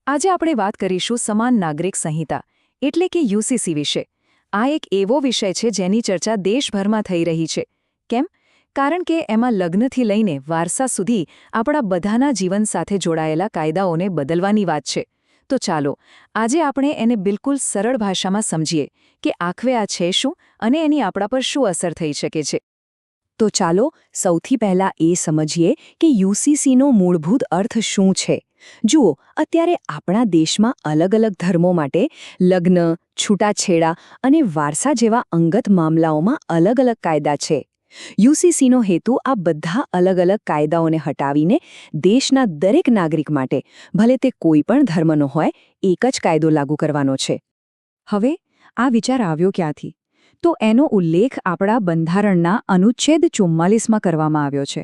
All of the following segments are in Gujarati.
આજે આપણે વાત કરીશું સમાન નાગરિક સંહિતા એટલે કે યુસીસી વિશે. આ એક એવો વિષય છે જેની ચર્ચા દેશભરમાં થઈ રહી છે. કેમ? કારણ કે એમાં લગ્નથી લઈને વારસા સુધી આપણા બધાના જીવન સાથે જોડાયેલા કાયદાઓને બદલવાની વાત છે. તો ચાલો આજે આપણે એને બિલકુલ સરળ ભાષામાં સમજીએ કે આખરે આ છે શું અને એની આપણા પર શું અસર થઈ શકે છે. તો ચાલો સૌથી પહેલા એ સમજીએ કે યુસીસીનો મૂળભૂત અર્થ શું છે. જુઓ, અત્યારે આપણા દેશમાં અલગ અલગ ધર્મો માટે લગ્ન, છૂટાછેડા અને વારસા જેવા અંગત મામલાઓમાં અલગ અલગ કાયદા છે. યુસીસીનો હેતુ આ બધા અલગ અલગ કાયદાઓને હટાવીને દેશના દરેક નાગરિક માટે, ભલે તે કોઈ પણ ધર્મનો હોય, એક જ કાયદો લાગુ કરવાનો છે. હવે આ વિચાર આવ્યો ક્યાંથી? તો એનો ઉલ્લેખ આપણા બંધારણના અનુચ્છેદ 44માં કરવામાં આવ્યો છે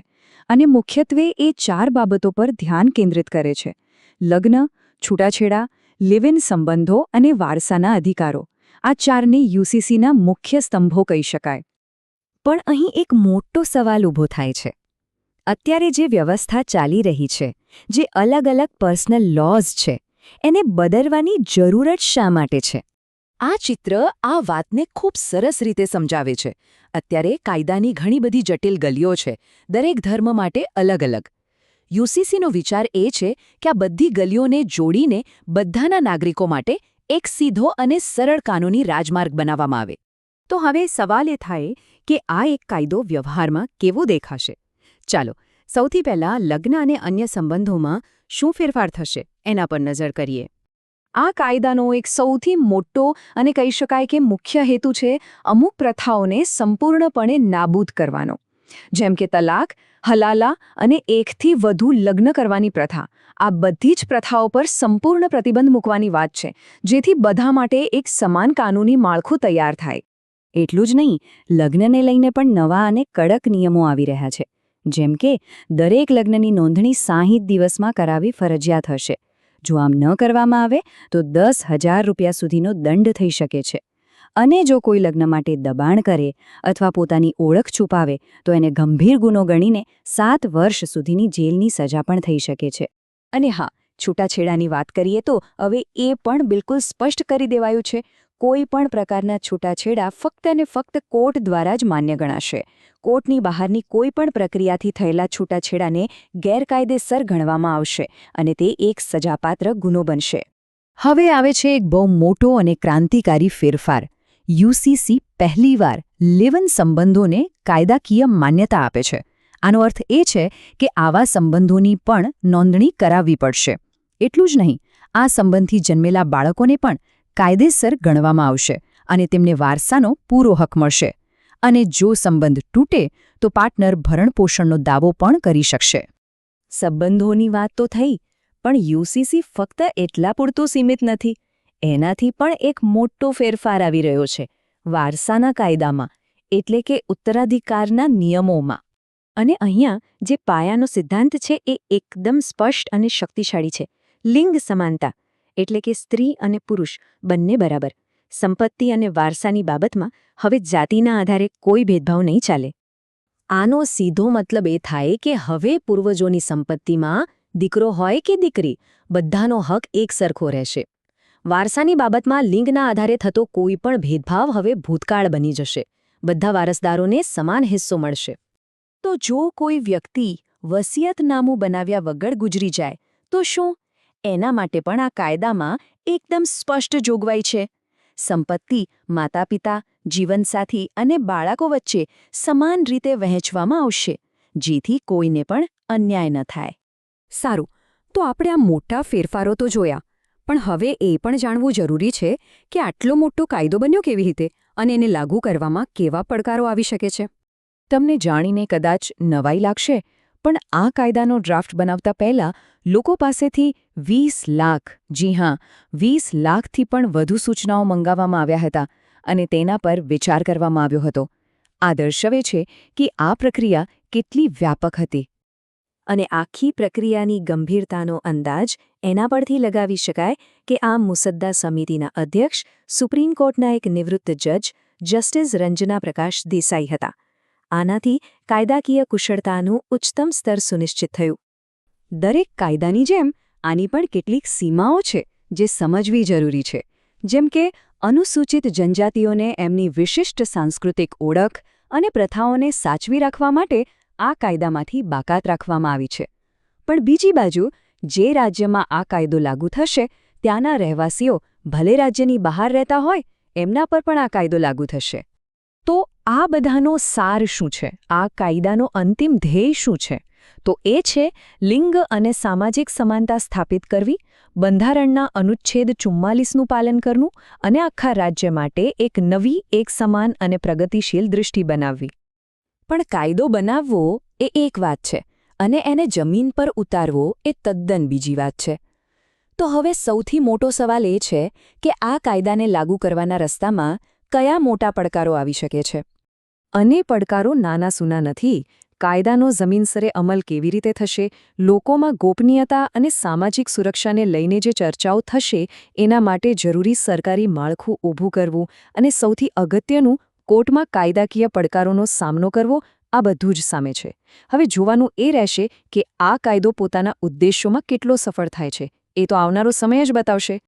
અને મુખ્યત્વે એ 4 બાબતો પર ધ્યાન કેન્દ્રિત કરે છે: લગ્ન, છૂટાછેડા, લિવ ઇન સંબંધો અને વારસાના અધિકારો. આ 4ને યુસીસીના મુખ્ય સ્તંભો કહી શકાય. પણ અહીં એક મોટો સવાલ ઊભો થાય છે. અત્યારે જે વ્યવસ્થા ચાલી રહી છે, જે અલગ અલગ પર્સનલ લૉઝ છે, એને બદલવાની જરૂર જ શા માટે છે? આ ચિત્ર આ વાતને ખૂબ સરસ રીતે સમજાવે છે. અત્યારે કાયદાની ઘણી બધી જટિલ ગલીઓ છે, દરેક ધર્મ માટે અલગ અલગ. યુસીસીનો વિચાર એ છે કે આ બધી ગલીઓને જોડીને બધાના નાગરિકો માટે એક સીધો અને સરળ કાનૂની રાજમાર્ગ બનાવવામાં આવે. તો હવે સવાલ એ થાય કે આ એક કાયદો વ્યવહારમાં કેવો દેખાશે? ચાલો સૌથી પહેલાં લગ્ન અને અન્ય સંબંધોમાં શું ફેરફાર થશે એના પર નજર કરીએ. આ કાયદાનો એક સૌથી મોટો અને કહી શકાય કે મુખ્ય હેતુ છે અમુક પ્રથાઓને સંપૂર્ણપણે નાબૂદ કરવાનો. જેમ કે તલાક, હલાલા અને એકથી વધુ લગ્ન કરવાની પ્રથા. આ બધી જ પ્રથાઓ પર સંપૂર્ણ પ્રતિબંધ મૂકવાની વાત છે, જેથી બધા માટે એક સમાન કાનૂની માળખું તૈયાર થાય. એટલું જ નહીં, લગ્નને લઈને પણ નવા અને કડક નિયમો આવી રહ્યા છે. જેમ કે દરેક લગ્નની નોંધણી 60 દિવસમાં કરાવવી ફરજિયાત હશે. જો આમ ન કરવામાં આવે તો 10,000 રૂપિયા સુધીનો દંડ થઈ શકે છે. અને જો કોઈ લગ્ન માટે દબાણ કરે અથવા પોતાની ઓળખ છુપાવે તો એને ગંભીર ગુનો ગણીને 7 વર્ષ સુધીની જેલની સજા પણ થઈ શકે છે. અને હા, છૂટાછેડાની વાત કરીએ તો હવે એ પણ બિલકુલ સ્પષ્ટ કરી દેવાયું છે. કોઈ પણ પ્રકારના છૂટાછેડા ફક્ત અને ફક્ત કોર્ટ દ્વારા જ માન્ય ગણાશે. કોર્ટની બહારની કોઈ પણ પ્રક્રિયાથી થયેલા છૂટાછેડાને ગેરકાયદેસર ગણવામાં આવશે અને તે એક સજાપાત્ર ગુનો બનશે. હવે આવે છે એક બહુ મોટો અને ક્રાંતિકારી ફેરફાર. યુસીસી પહેલીવાર લિવ ઇન સંબંધોને કાયદાકીય માન્યતા આપે છે. આનો અર્થ એ છે કે આવા સંબંધોની પણ નોંધણી કરાવવી પડશે. એટલું જ નહીં, આ સંબંધથી જન્મેલા બાળકોને પણ કાયદેસર ગણવામાં આવશે અને તેમને વારસાનો પૂરો હક મળશે. અને જો સંબંધ તૂટે તો પાર્ટનર ભરણપોષણનો દાવો પણ કરી શકશે. સંબંધોની વાત તો થઈ, પણ યુસીસી ફક્ત એટલા પૂરતું સીમિત નથી. એનાથી પણ એક મોટો ફેરફાર આવી રહ્યો છે વારસાના કાયદામાં, એટલે કે ઉત્તરાધિકારના નિયમોમાં. અને અહીંયા જે પાયાનો સિદ્ધાંત છે એ એકદમ સ્પષ્ટ અને શક્તિશાળી છે. લિંગ સમાનતા, એટલે કે સ્ત્રી અને પુરુષ બંને બરાબર. સંપત્તિ અને વારસાની બાબતમાં હવે જાતિના આધારે કોઈ ભેદભાવ નહીં ચાલે. આનો સીધો મતલબ એ થાય કે હવે પૂર્વજોની સંપત્તિમાં દીકરો હોય કે દીકરી, બધાનો હક એક સરખો રહેશે. વારસાની બાબતમાં લિંગના આધારે થતો કોઈ પણ ભેદભાવ હવે ભૂતકાળ બની જશે. બધા વારસદારોને સમાન હિસ્સો મળશે. તો જો કોઈ વ્યક્તિ વસિયતનામું બનાવ્યા વગર ગુજરી જાય તો શું? એના માટે પણ આ કાયદામાં એકદમ સ્પષ્ટ જોગવાઈ છે. સંપત્તિ માતાપિતા, જીવનસાથી અને બાળકો વચ્ચે સમાન રીતે વહેંચવામાં આવશે, જેથી કોઈને પણ અન્યાય ન થાય. સારું, તો આપણે આ મોટા ફેરફારો તો જોયા, પણ હવે એ પણ જાણવું જરૂરી છે કે આટલો મોટો કાયદો બન્યો કેવી રીતે અને એને લાગુ કરવામાં કેવા પડકારો આવી શકે છે. તમને જાણીને કદાચ નવાઈ લાગશે, પણ આ કાયદાનો ડ્રાફ્ટ બનાવતા પહેલાં લોકો પાસેથી 20 લાખ, જી હા, 20 લાખથી પણ વધુ સૂચનાઓ મંગાવવામાં આવ્યા હતા અને તેના પર વિચાર કરવામાં આવ્યો હતો. આ દર્શાવે છે કે આ પ્રક્રિયા કેટલી વ્યાપક હતી. અને આખી પ્રક્રિયાની ગંભીરતાનો અંદાજ એના પરથી લગાવી શકાય કે આ મુસદ્દા સમિતિના અધ્યક્ષ સુપ્રીમ કોર્ટના એક નિવૃત્ત જજ જસ્ટિસ રંજના પ્રકાશ દેસાઈ હતા. આનાથી કાયદાકીય કુશળતાનું ઉચ્ચતમ સ્તર સુનિશ્ચિત થયું. દરેક કાયદાની જેમ આની પણ કેટલીક સીમાઓ છે જે સમજવી જરૂરી છે, જેમ કે અનુસૂચિત જનજાતિઓને એમની વિશિષ્ટ સાંસ્કૃતિક ઓળખ અને પ્રથાઓને સાચવી રાખવા માટે આ કાયદામાંથી બાકાત રાખવામાં આવી છે. પણ બીજી બાજુ જે રાજ્યમાં આ કાયદો લાગુ થશે ત્યાંના રહેવાસીઓ ભલે રાજ્યની બહાર રહેતા હોય એમના પર પણ આ કાયદો લાગુ થશે. તો આ બધાનો સાર શું છે? આ કાયદાનો અંતિમ ધ્યેય શું છે? તો એ છે લિંગ અને સામાજિક સમાનતા સ્થાપિત કરવી, બંધારણના અનુચ્છેદ 44નું પાલન કરવું અને આખા રાજ્ય માટે એક નવી, એક સમાન અને પ્રગતિશીલ દૃષ્ટિ બનાવવી. પણ કાયદો બનાવવો એ એક વાત છે અને એને જમીન પર ઉતારવો એ તદ્દન બીજી વાત છે. તો હવે સૌથી મોટો સવાલ એ છે કે આ કાયદાને લાગુ કરવાના રસ્તામાં કયા મોટા પડકારો આવી શકે છે? અને પડકારો નાના સૂના નથી. કાયદાનો જમીનસરે અમલ કેવી રીતે થશે, લોકોમાં ગોપનીયતા અને સામાજિક સુરક્ષાને લઈને જે ચર્ચાઓ થશે એના માટે જરૂરી સરકારી માળખું ઊભું કરવું અને સૌથી અગત્યનું કોર્ટમાં કાયદાકીય પડકારોનો સામનો કરવો, આ બધું જ સામે છે. હવે જોવાનું એ રહેશે કે આ કાયદો પોતાના ઉદ્દેશ્યોમાં કેટલો સફળ થાય છે. એ તો આવનારો સમય જ બતાવશે.